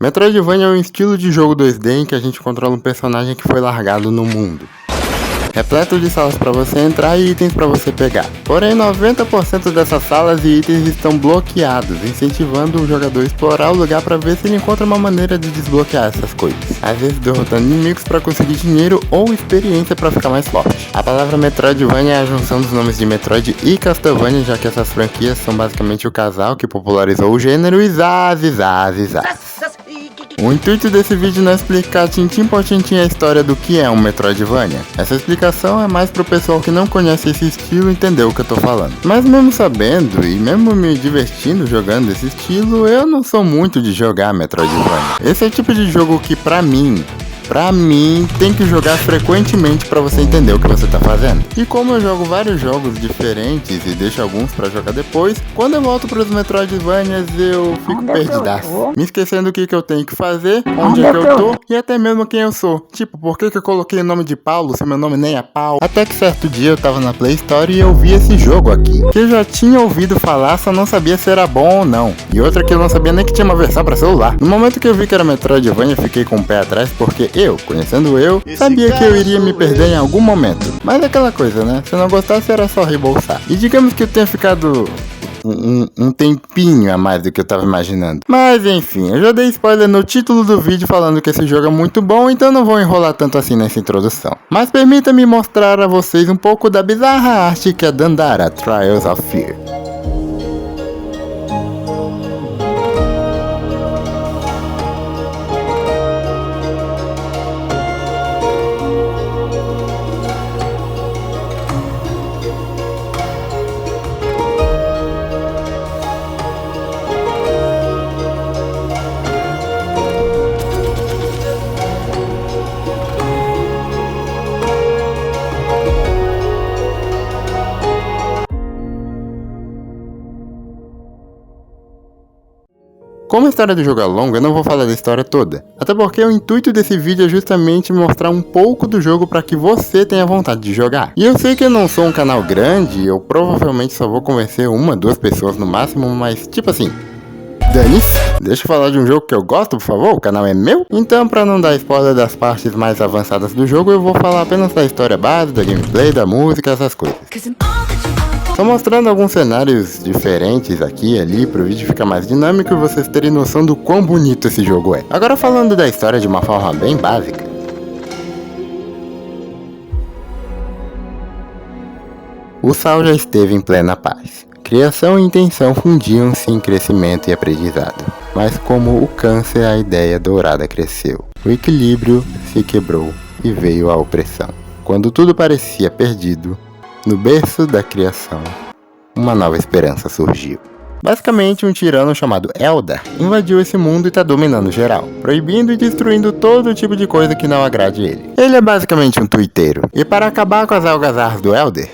Metroidvania é um estilo de jogo 2D em que a gente controla um personagem que foi largado no mundo. Repleto de salas para você entrar e itens para você pegar. Porém, 90% dessas salas e itens estão bloqueados, incentivando o jogador a explorar o lugar para ver se ele encontra uma maneira de desbloquear essas coisas. Às vezes derrotando inimigos para conseguir dinheiro ou experiência para ficar mais forte. A palavra Metroidvania é a junção dos nomes de Metroid e Castlevania, já que essas franquias são basicamente o casal que popularizou o gênero e zaz. O intuito desse vídeo não é explicar tintim por tintim a história do que é um Metroidvania. Essa explicação é mais pro pessoal que não conhece esse estilo entender o que eu tô falando. Mas mesmo sabendo e mesmo me divertindo jogando esse estilo, eu não sou muito de jogar Metroidvania. Esse é o tipo de jogo que pra mim, tem que jogar frequentemente pra você entender o que você tá fazendo. E como eu jogo vários jogos diferentes e deixo alguns pra jogar depois, quando eu volto pros Metroidvanias eu fico perdidaço, me esquecendo o que eu tenho que fazer, onde é que eu tô e até mesmo quem eu sou. Tipo, por que eu coloquei o nome de Paulo se meu nome nem é Paulo? Até que certo dia eu tava na Play Store e eu vi esse jogo aqui, que eu já tinha ouvido falar, só não sabia se era bom ou não. E outra que eu não sabia nem que tinha uma versão pra celular. No momento que eu vi que era Metroidvania, eu fiquei com o pé atrás porque conhecendo eu, sabia que eu iria me perder em algum momento. Mas aquela coisa, né? Se eu não gostasse era só reembolsar. E digamos que eu tenha ficado um tempinho a mais do que eu tava imaginando. Mas enfim, eu já dei spoiler no título do vídeo falando que esse jogo é muito bom, então não vou enrolar tanto assim nessa introdução. Mas permita-me mostrar a vocês um pouco da bizarra arte que é Dandara Trials of Fear. Como a história do jogo é longa, eu não vou falar da história toda. Até porque o intuito desse vídeo é justamente mostrar um pouco do jogo para que você tenha vontade de jogar. E eu sei que eu não sou um canal grande, eu provavelmente só vou convencer uma, duas pessoas no máximo, mas tipo assim, dane-se. Deixa eu falar de um jogo que eu gosto, por favor, o canal é meu. Então, pra não dar spoiler das partes mais avançadas do jogo, eu vou falar apenas da história base, da gameplay, da música, essas coisas. Tô mostrando alguns cenários diferentes aqui e ali pro vídeo ficar mais dinâmico e vocês terem noção do quão bonito esse jogo é. Agora falando da história de uma forma bem básica. O Sal já esteve em plena paz. Criação e intenção fundiam-se em crescimento e aprendizado. Mas como o câncer, a ideia dourada cresceu. O equilíbrio se quebrou e veio a opressão. Quando tudo parecia perdido, no berço da criação, uma nova esperança surgiu. Basicamente, um tirano chamado Eldar invadiu esse mundo e tá dominando geral, proibindo e destruindo todo tipo de coisa que não agrade ele. Ele é basicamente um tuiteiro. E para acabar com as algazarras do Eldar,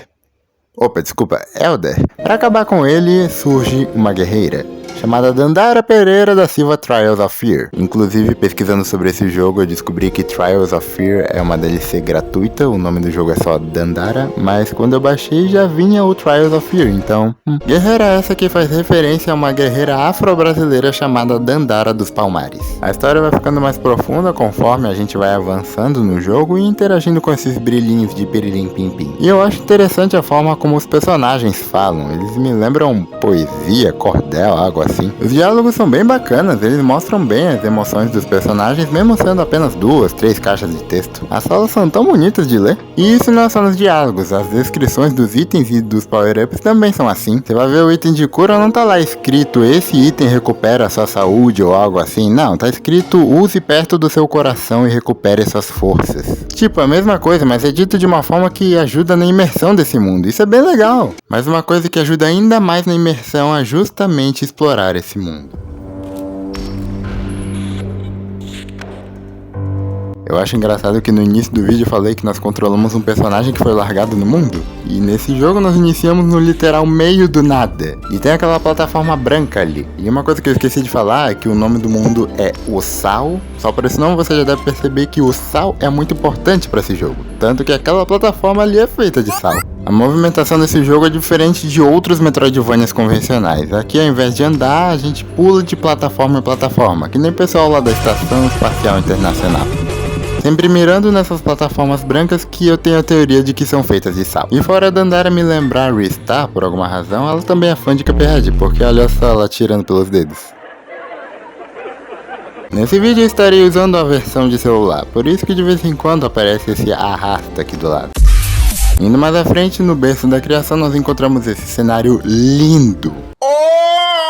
para acabar com ele surge uma guerreira chamada Dandara Pereira da Silva Trials of Fear. Inclusive, pesquisando sobre esse jogo, eu descobri que Trials of Fear é uma DLC gratuita, o nome do jogo é só Dandara, mas quando eu baixei já vinha o Trials of Fear, então... Guerreira essa que faz referência a uma guerreira afro-brasileira chamada Dandara dos Palmares. A história vai ficando mais profunda conforme a gente vai avançando no jogo e interagindo com esses brilhinhos de pirilim-pim-pim. E eu acho interessante a forma como os personagens falam, eles me lembram poesia, cordel, algo assim. Os diálogos são bem bacanas, eles mostram bem as emoções dos personagens, mesmo sendo apenas 2, 3 caixas de texto. As falas são tão bonitas de ler. E isso não é só nos diálogos, as descrições dos itens e dos power-ups também são assim. Você vai ver o item de cura, não tá lá escrito esse item recupera sua saúde ou algo assim, não, tá escrito use perto do seu coração e recupere suas forças. Tipo, a mesma coisa, mas é dito de uma forma que ajuda na imersão desse mundo, isso é bem legal. Mas uma coisa que ajuda ainda mais na imersão é justamente explorar esse mundo. Eu acho engraçado que no início do vídeo eu falei que nós controlamos um personagem que foi largado no mundo. E nesse jogo nós iniciamos no literal meio do nada. E tem aquela plataforma branca ali. E uma coisa que eu esqueci de falar é que o nome do mundo é O Sal. Só por esse nome você já deve perceber que o sal é muito importante para esse jogo. Tanto que aquela plataforma ali é feita de sal. A movimentação desse jogo é diferente de outros Metroidvanias convencionais. Aqui, ao invés de andar, a gente pula de plataforma em plataforma, que nem o pessoal lá da Estação Espacial Internacional. Sempre mirando nessas plataformas brancas que eu tenho a teoria de que são feitas de sal. E fora da Andara me lembrar Ristar, por alguma razão, ela também é fã de Cuphead, porque olha só ela tirando pelos dedos. Nesse vídeo eu estarei usando a versão de celular, por isso que de vez em quando aparece esse arrasta aqui do lado. Indo mais à frente, no berço da criação, nós encontramos esse cenário lindo.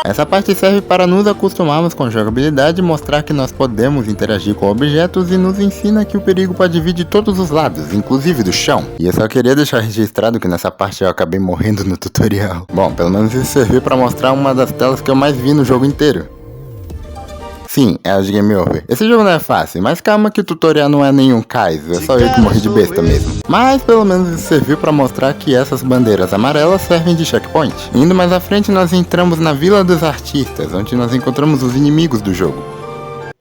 Essa parte serve para nos acostumarmos com a jogabilidade e mostrar que nós podemos interagir com objetos e nos ensina que o perigo pode vir de todos os lados, inclusive do chão. E eu só queria deixar registrado que nessa parte eu acabei morrendo no tutorial. Bom, pelo menos isso serviu para mostrar uma das telas que eu mais vi no jogo inteiro. Sim, é a de Game Over. Esse jogo não é fácil, mas calma que o tutorial não é nenhum Kaizo, é só eu que morri de besta mesmo. Mas pelo menos isso serviu para mostrar que essas bandeiras amarelas servem de checkpoint. Indo mais à frente nós entramos na Vila dos Artistas, onde nós encontramos os inimigos do jogo.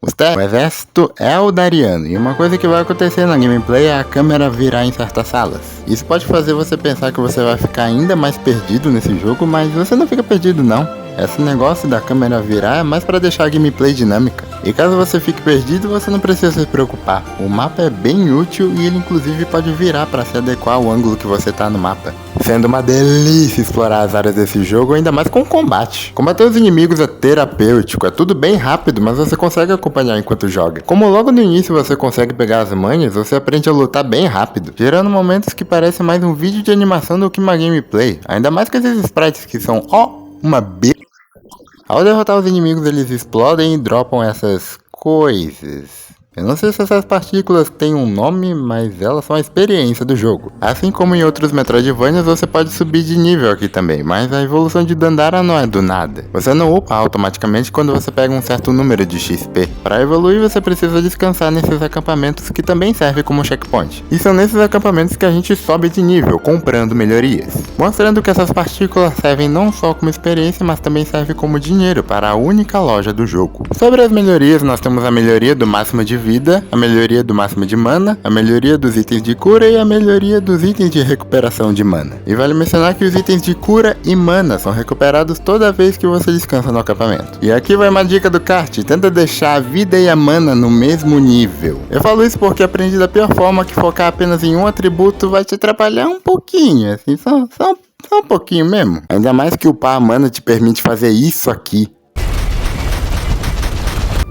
O exército Eldariano, e uma coisa que vai acontecer na gameplay é a câmera virar em certas salas. Isso pode fazer você pensar que você vai ficar ainda mais perdido nesse jogo, mas você não fica perdido não. Esse negócio da câmera virar é mais para deixar a gameplay dinâmica. E caso você fique perdido, você não precisa se preocupar. O mapa é bem útil e ele inclusive pode virar para se adequar ao ângulo que você tá no mapa. Sendo uma delícia explorar as áreas desse jogo, ainda mais com o combate. Combater os inimigos é terapêutico, é tudo bem rápido, mas você consegue acompanhar enquanto joga. Como logo no início você consegue pegar as manhas, você aprende a lutar bem rápido, gerando momentos que parecem mais um vídeo de animação do que uma gameplay. Ainda mais com esses sprites que são, uma b. Ao derrotar os inimigos, eles explodem e dropam essas coisas. Eu não sei se essas partículas têm um nome, mas elas são a experiência do jogo. Assim como em outros Metroidvanias, você pode subir de nível aqui também, mas a evolução de Dandara não é do nada. Você não upa automaticamente quando você pega um certo número de XP. Para evoluir, você precisa descansar nesses acampamentos que também servem como checkpoint. E são nesses acampamentos que a gente sobe de nível, comprando melhorias. Mostrando que essas partículas servem não só como experiência, mas também servem como dinheiro para a única loja do jogo. Sobre as melhorias, nós temos a melhoria do máximo de vida, a melhoria do máximo de mana, a melhoria dos itens de cura e a melhoria dos itens de recuperação de mana. E vale mencionar que os itens de cura e mana são recuperados toda vez que você descansa no acampamento. E aqui vai uma dica do kart, tenta deixar a vida e a mana no mesmo nível. Eu falo isso porque aprendi da pior forma que focar apenas em um atributo vai te atrapalhar um pouquinho, assim, só um pouquinho mesmo. Ainda mais que upar a mana te permite fazer isso aqui.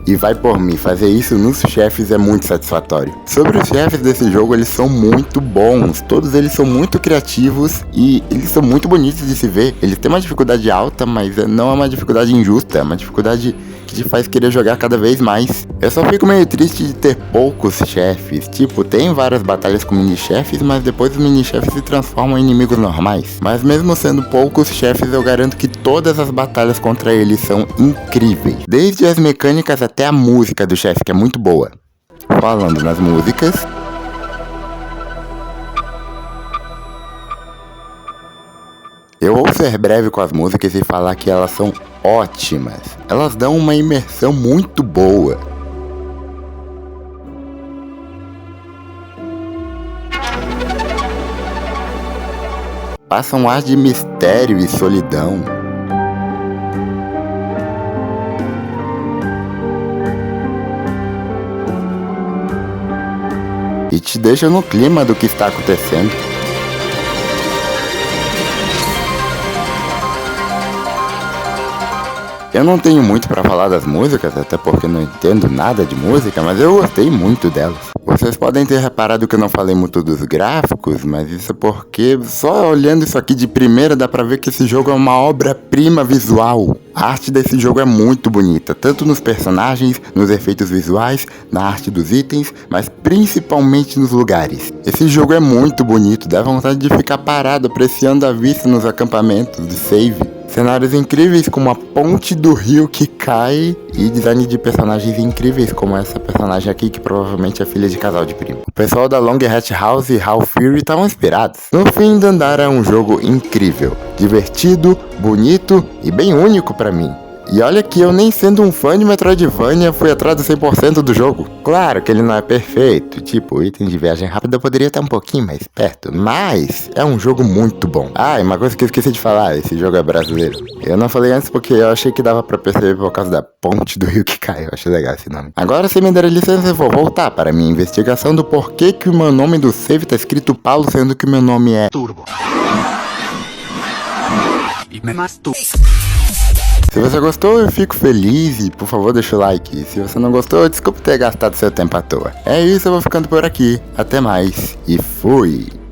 E vai por mim, fazer isso nos chefes é muito satisfatório. Sobre os chefes desse jogo, eles são muito bons. Todos eles são muito criativos e eles são muito bonitos de se ver. Eles têm uma dificuldade alta, mas não é uma dificuldade injusta. É uma dificuldade que te faz querer jogar cada vez mais. Eu só fico meio triste de ter poucos chefes. Tipo, tem várias batalhas com mini-chefes, mas depois os mini-chefes se transformam em inimigos normais. Mas mesmo sendo poucos chefes, eu garanto que todas as batalhas contra eles são incríveis. Desde as mecânicas até a música do chefe, que é muito boa. Falando nas músicas, eu vou ser breve com as músicas e falar que elas são ótimas. Elas dão uma imersão muito boa. Passa um ar de mistério e solidão. E te deixa no clima do que está acontecendo. Eu não tenho muito pra falar das músicas, até porque não entendo nada de música, mas eu gostei muito delas. Vocês podem ter reparado que eu não falei muito dos gráficos, mas isso é porque só olhando isso aqui de primeira dá pra ver que esse jogo é uma obra-prima visual. A arte desse jogo é muito bonita, tanto nos personagens, nos efeitos visuais, na arte dos itens, mas principalmente nos lugares. Esse jogo é muito bonito, dá vontade de ficar parado apreciando a vista nos acampamentos de save. Cenários incríveis como a ponte do rio que cai e design de personagens incríveis como essa personagem aqui que provavelmente é filha de casal de primo. O pessoal da Long Hat House e Hal Fury estavam inspirados. No fim, Dandara é um jogo incrível, divertido, bonito e bem único pra mim. E olha que eu nem sendo um fã de Metroidvania fui atrás do 100% do jogo. Claro que ele não é perfeito, tipo, o item de viagem rápida poderia estar um pouquinho mais perto, mas é um jogo muito bom. Ah, e uma coisa que eu esqueci de falar, esse jogo é brasileiro. Eu não falei antes porque eu achei que dava pra perceber por causa da ponte do rio que cai, eu achei legal esse nome. Agora, se me der licença, eu vou voltar para minha investigação do porquê que o meu nome do save tá escrito Paulo, sendo que o meu nome é Turbo. Se você gostou, eu fico feliz e por favor deixa o like. Se você não gostou, desculpa ter gastado seu tempo à toa. É isso, eu vou ficando por aqui. Até mais e fui!